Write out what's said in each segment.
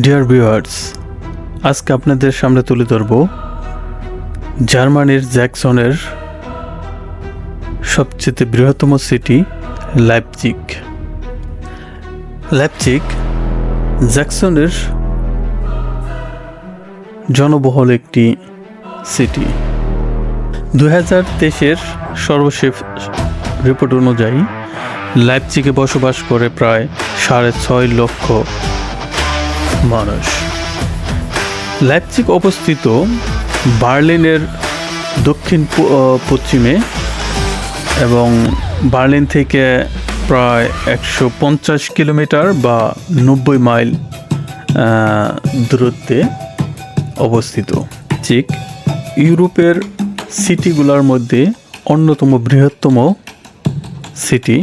Dear viewers, আজকে আপনাদের সামনে তুলে ধরব জার্মানির জ্যাকসনের সবচেয়ে বৃহত্তম সিটি লাইপজিগ। লাইপজিগ জ্যাকসনের জনবহুল একটি সিটি। 2023-এর সর্বশেষ রিপোর্ট অনুযায়ী লাইপজিগে বসবাস করে প্রায় 6.5 লক্ষ মানুষ। লাইপজিগ অবস্থিত বার্লিনের দক্ষিণ পশ্চিমে এবং বার্লিন থেকে প্রায় 150 কিলোমিটার বা 90 মাইল দূরত্বে অবস্থিত। লাইপজিগ ইউরোপের সিটিগুলোর মধ্যে অন্যতম বৃহত্তম সিটি।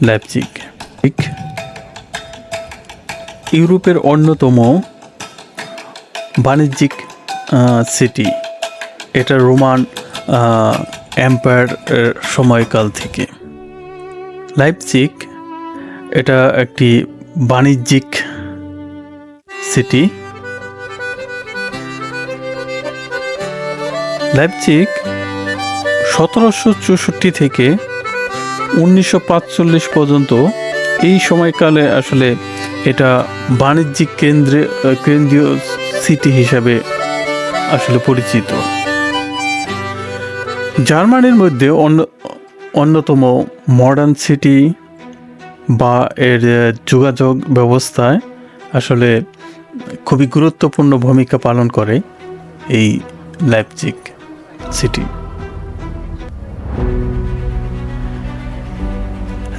লাইপজিগ ইউরোপের অন্যতম বাণিজ্যিক সিটি। এটা রোমান এম্পায়ার সময়কাল থেকে। লাইপজিগ এটা একটি বাণিজ্যিক সিটি। লাইপজিগ 1764 থেকে 1945 পর্যন্ত এই সময়কালে আসলে এটা বাণিজ্যিক কেন্দ্রীয় সিটি হিসাবে আসলে পরিচিত। জার্মানির মধ্যে অন্যতম মডার্ন সিটি বা এর যোগাযোগ ব্যবস্থায় আসলে খুবই গুরুত্বপূর্ণ ভূমিকা পালন করে এই লাইপজিগ সিটি।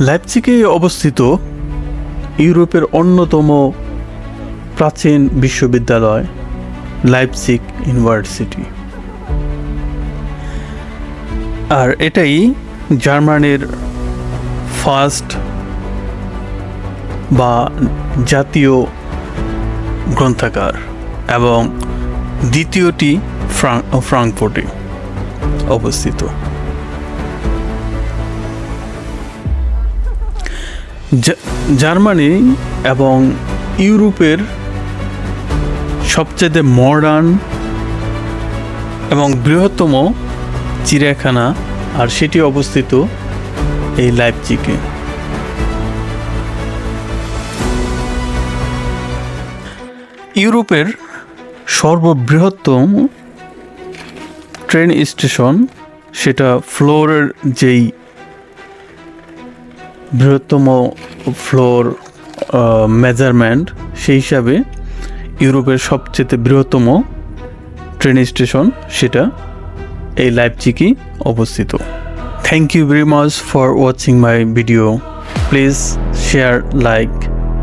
লাইপজিগে অবস্থিত ইউরোপের অন্যতম প্রাচীন বিশ্ববিদ্যালয় লাইপজিগ ইউনিভার্সিটি। আর এটাই জার্মানির ফার্স্ট বা জাতীয় গ্রন্থাগার এবং দ্বিতীয়টি ফ্রাঙ্কফুর্টে অবস্থিত। জার্মানি এবং ইউরোপের সবচেয়ে মডার্ন এবং বৃহত্তম চিড়িয়াখানা, আর সেটি অবস্থিত এই লাইপজিগে। ইউরোপের সর্ববৃহত্তম ট্রেন স্টেশন, সেটা ফ্লোরের যেই বৃহত্তম ফ্লোর মেজারমেন্ট, সেই হিসাবে ইউরোপের সবচেয়ে বৃহত্তম ট্রেন স্টেশন সেটা এই লাইপজিগে অবস্থিত। Thank you very much for watching my video. Please share, like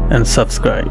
and subscribe.